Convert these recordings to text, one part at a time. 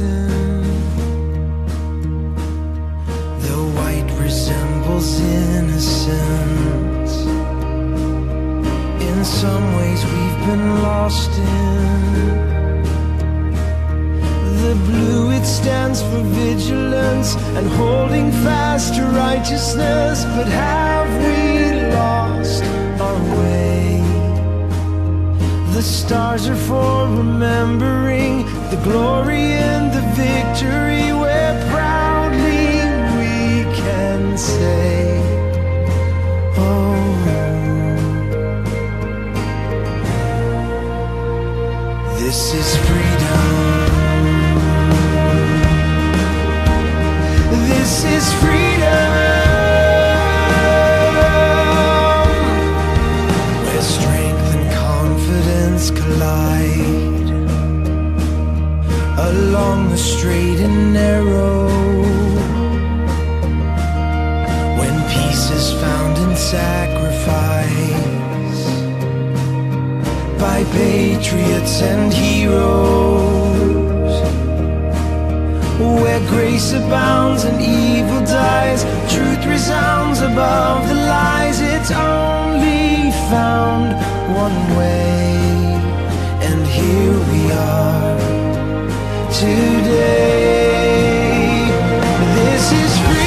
mountain. The white resembles innocence. In some ways we've been lost in. The blue, it stands for vigilance and holding fast to righteousness. But have we lost our way? The stars are for remembering the glory and the victory, where proudly we can say, oh, this is freedom. This is freedom, where strength and confidence collide along the straight and narrow. When peace is found in sacrifice by patriots and heroes, where grace abounds and evil dies, truth resounds above the lies. It's only found one way, and here we are today. This is freedom.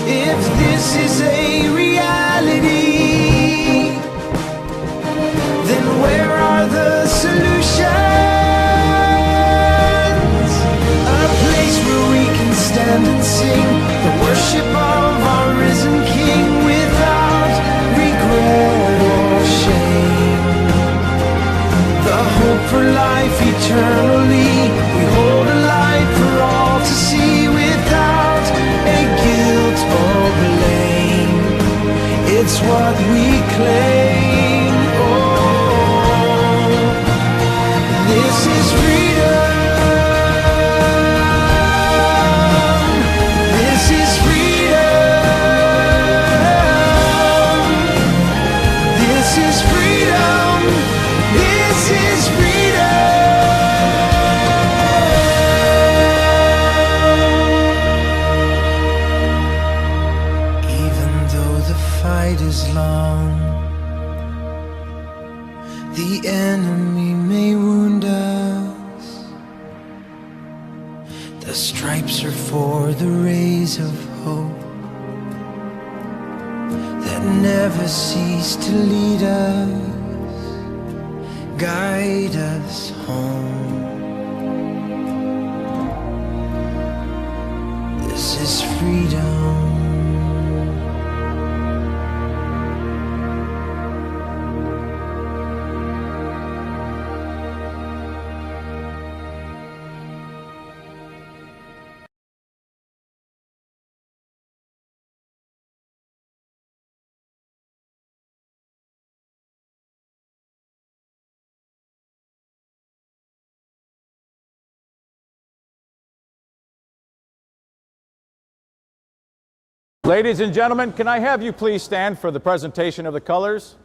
If this is a reality, then where are the solutions? A place where we can stand and sing the worship of our risen King without regret or shame. The hope for life eternally we hold alive for all to see, without a guilt or blame. It's what we claim. Oh, this is freedom. This is freedom. This is freedom. This is freedom. Is long, the enemy may wound us. The stripes are for the rays of hope that never cease to lead us, guide us home. This is freedom. Ladies and gentlemen, can I have you please stand for the presentation of the colors?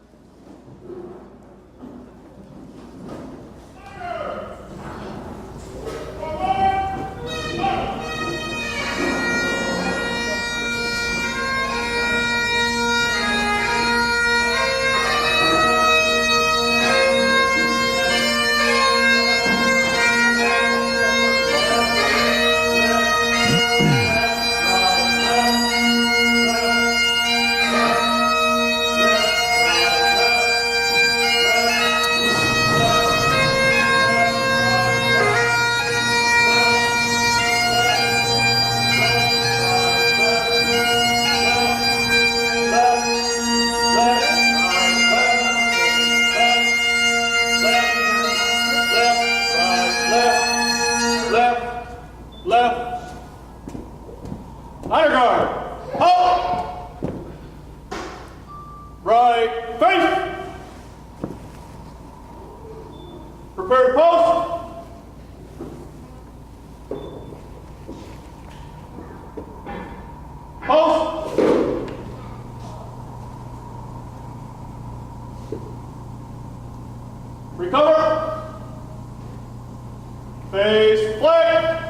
right, face. Prepare to post. Post. Recover. Face flag.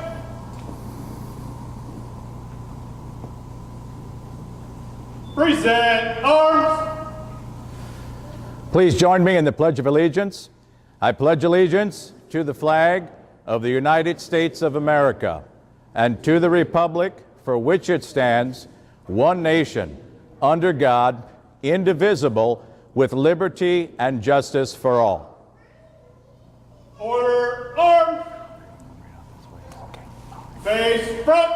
Present arms. Please join me in the Pledge of Allegiance. I pledge allegiance to the flag of the United States of America and to the republic for which it stands, one nation, under God, indivisible, with liberty and justice for all. Order arms. Face front.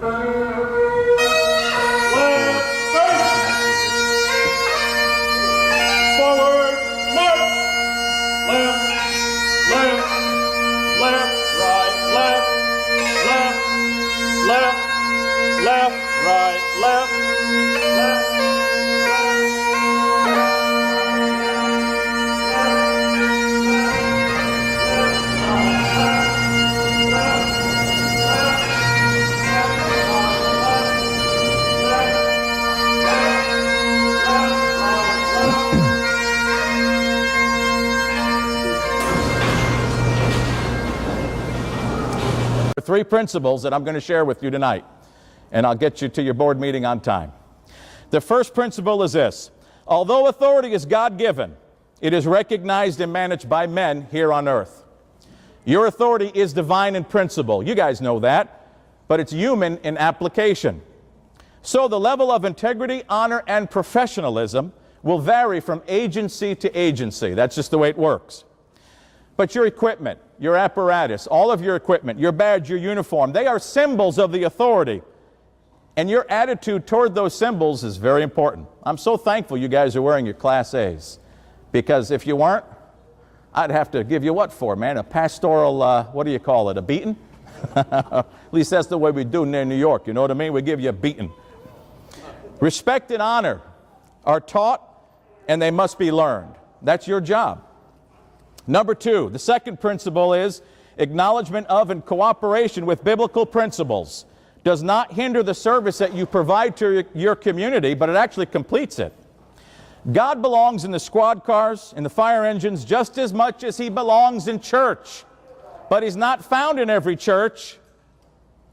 Left face. Forward march. Left, left, left, right, left, left, left, left, right, left, left. Three principles that I'm going to share with you tonight, and I'll get you to your board meeting on time. The first principle is this: although authority is God-given, it is recognized and managed by men here on earth. Your authority is divine in principle. You guys know that, but it's human in application. So the level of integrity, honor, and professionalism will vary from agency to agency. That's just the way it works. But your equipment, your apparatus, all of your equipment, your badge, your uniform, they are symbols of the authority. And your attitude toward those symbols is very important. I'm so thankful you guys are wearing your Class A's, because if you weren't, I'd have to give you what for, man? A pastoral, what do you call it, a beating? At least that's the way we do near New York, you know what I mean? We give you a beating. Respect and honor are taught, and they must be learned. That's your job. Number two, the second principle is acknowledgement of and cooperation with biblical principles does not hinder the service that you provide to your community, but it actually completes it. God belongs in the squad cars, in the fire engines, just as much as He belongs in church. But He's not found in every church.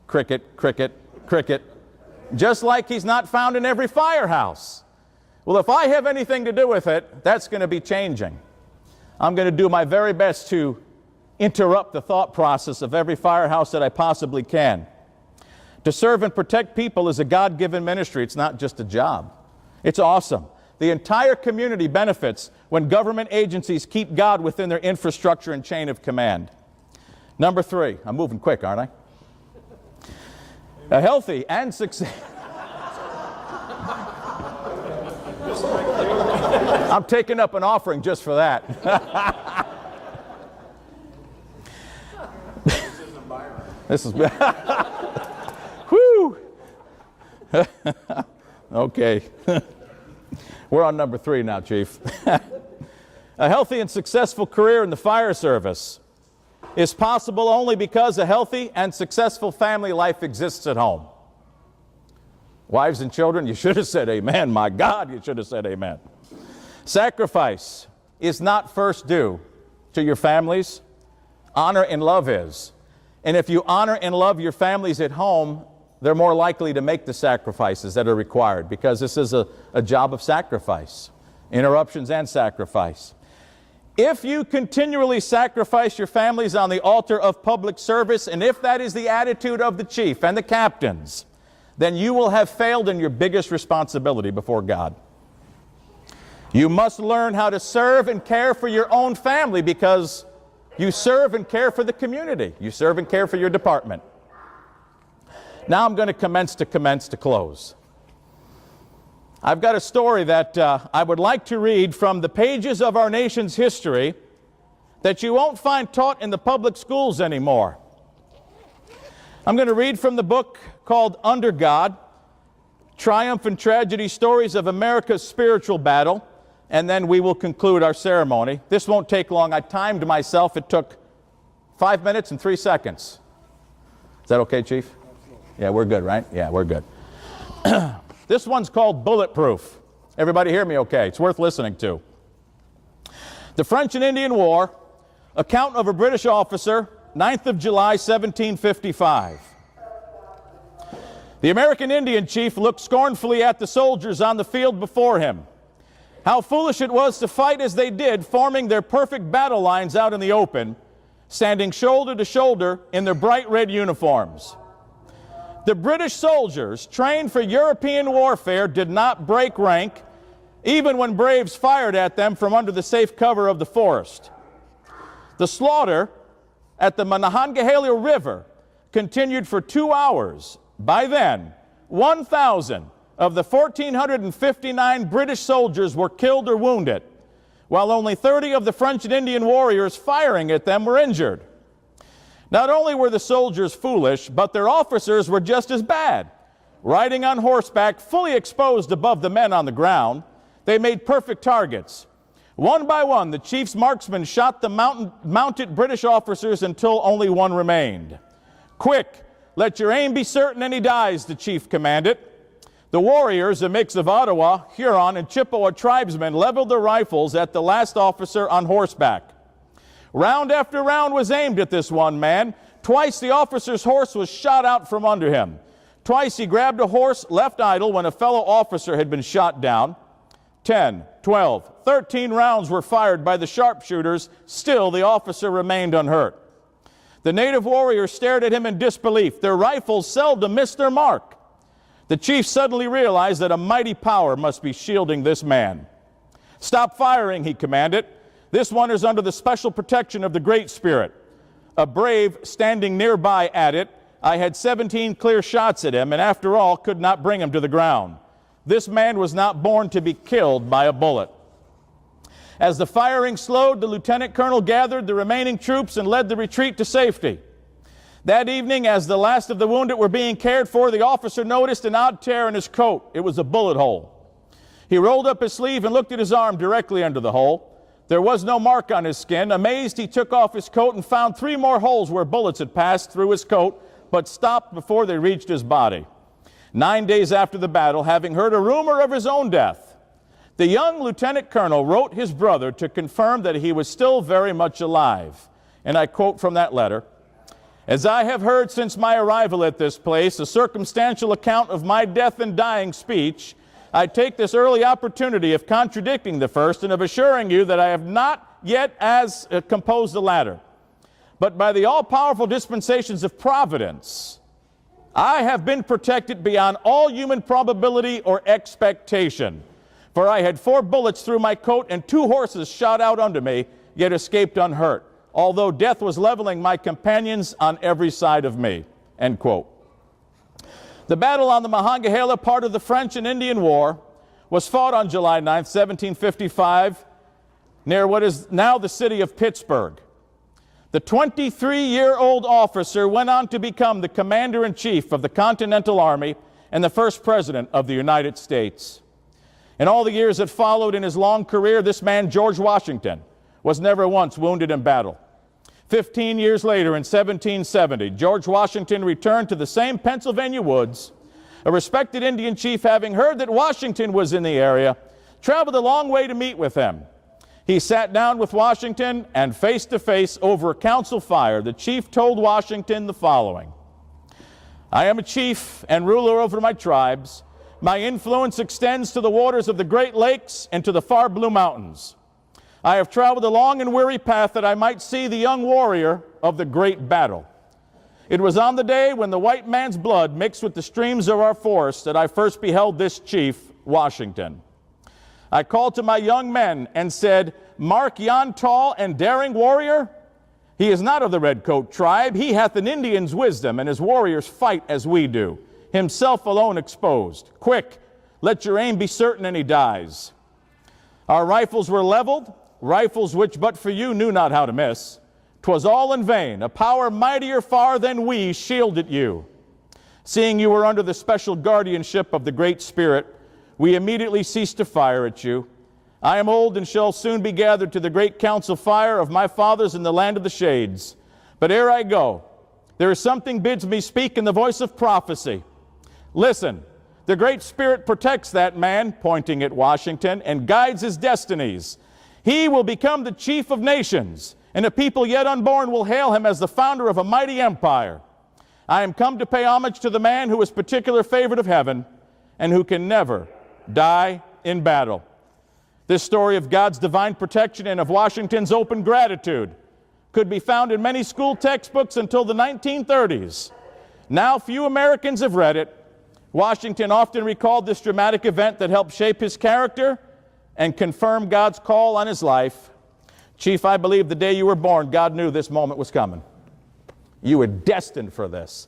Cricket, cricket, cricket. Just like He's not found in every firehouse. Well, if I have anything to do with it, that's going to be changing. I'm going to do my very best to interrupt the thought process of every firehouse that I possibly can. To serve and protect people is a God-given ministry. It's not just a job. It's awesome. The entire community benefits when government agencies keep God within their infrastructure and chain of command. Number three, I'm moving quick, aren't I? A healthy and successful... I'm taking up an offering just for that. This is whew. Okay. We're on number three now, Chief. A healthy and successful career in the fire service is possible only because a healthy and successful family life exists at home. Wives and children, you should have said amen. My God, you should have said amen. Sacrifice is not first due to your families. Honor and love is. And if you honor and love your families at home, they're more likely to make the sacrifices that are required, because this is a job of sacrifice, interruptions and sacrifice. If you continually sacrifice your families on the altar of public service, and if that is the attitude of the chief and the captains, then you will have failed in your biggest responsibility before God. You must learn how to serve and care for your own family, because you serve and care for the community. You serve and care for your department. Now I'm going to commence to close. I've got a story that I would like to read from the pages of our nation's history that you won't find taught in the public schools anymore. I'm going to read from the book called Under God, triumph and tragedy stories of America's spiritual battle, and then we will conclude our ceremony. This won't take long. I timed myself. It took 5 minutes and 3 seconds. Is that okay, Chief? Yeah, we're good, right? Yeah, we're good. This one's called Bulletproof. Everybody hear me okay? It's worth listening to. The French and Indian War, account of a British officer, 9th of July, 1755. The American Indian chief looked scornfully at the soldiers on the field before him. How foolish it was to fight as they did, forming their perfect battle lines out in the open, standing shoulder to shoulder in their bright red uniforms. The British soldiers, trained for European warfare, did not break rank, even when braves fired at them from under the safe cover of the forest. The slaughter at the Monongahela River continued for 2 hours. By then, 1,000 of the 1,459 British soldiers were killed or wounded, while only 30 of the French and Indian warriors firing at them were injured. Not only were the soldiers foolish, but their officers were just as bad. Riding on horseback, fully exposed above the men on the ground, they made perfect targets. One by one, the chief's marksmen shot the mounted British officers until only one remained. "Quick, let your aim be certain and he dies," the chief commanded. The warriors, a mix of Ottawa, Huron, and Chippewa tribesmen, leveled their rifles at the last officer on horseback. Round after round was aimed at this one man. Twice the officer's horse was shot out from under him. Twice he grabbed a horse left idle when a fellow officer had been shot down. 10, 12, 13 rounds were fired by the sharpshooters. Still, the officer remained unhurt. The native warriors stared at him in disbelief. Their rifles seldom missed their mark. The chief suddenly realized that a mighty power must be shielding this man. "Stop firing," he commanded. "This one is under the special protection of the Great Spirit." A brave standing nearby added, "I had 17 clear shots at him, and after all, could not bring him to the ground. This man was not born to be killed by a bullet." As the firing slowed, the lieutenant colonel gathered the remaining troops and led the retreat to safety. That evening, as the last of the wounded were being cared for, the officer noticed an odd tear in his coat. It was a bullet hole. He rolled up his sleeve and looked at his arm directly under the hole. There was no mark on his skin. Amazed, he took off his coat and found 3 more holes where bullets had passed through his coat, but stopped before they reached his body. 9 days after the battle, having heard a rumor of his own death, the young lieutenant colonel wrote his brother to confirm that he was still very much alive. And I quote from that letter, "As I have heard since my arrival at this place a circumstantial account of my death and dying speech, I take this early opportunity of contradicting the first and of assuring you that I have not yet as composed the latter. But by the all-powerful dispensations of Providence, I have been protected beyond all human probability or expectation. For I had 4 bullets through my coat and 2 horses shot out under me, yet escaped unhurt, although death was leveling my companions on every side of me." End quote. The battle on the Monongahela, part of the French and Indian War, was fought on July 9, 1755, near what is now the city of Pittsburgh. The 23-year-old officer went on to become the commander-in-chief of the Continental Army and the first president of the United States. In all the years that followed in his long career, this man, George Washington, was never once wounded in battle. 15 years later, in 1770, George Washington returned to the same Pennsylvania woods. A respected Indian chief, having heard that Washington was in the area, traveled a long way to meet with him. He sat down with Washington, and face to face over a council fire, the chief told Washington the following: "I am a chief and ruler over my tribes. My influence extends to the waters of the Great Lakes and to the far blue mountains. I have traveled a long and weary path that I might see the young warrior of the great battle. It was on the day when the white man's blood mixed with the streams of our forests that I first beheld this chief, Washington. I called to my young men and said, 'Mark yon tall and daring warrior. He is not of the Redcoat tribe. He hath an Indian's wisdom, and his warriors fight as we do, himself alone exposed. Quick, let your aim be certain, and he dies.' Our rifles were leveled, rifles which but for you knew not how to miss. 'Twas all in vain. A power mightier far than we shielded you. Seeing you were under the special guardianship of the Great Spirit, we immediately ceased to fire at you. I am old and shall soon be gathered to the great council fire of my fathers in the land of the shades. But ere I go, there is something bids me speak in the voice of prophecy. Listen, the Great Spirit protects that man, pointing at Washington, and guides his destinies. He will become the chief of nations, and a people yet unborn will hail him as the founder of a mighty empire. I am come to pay homage to the man who is particular favorite of heaven and who can never die in battle. This story of God's divine protection and of Washington's open gratitude could be found in many school textbooks until the 1930s. Now few Americans have read it. Washington often recalled this dramatic event that helped shape his character and confirm God's call on his life. Chief, I believe the day you were born, God knew this moment was coming. You were destined for this.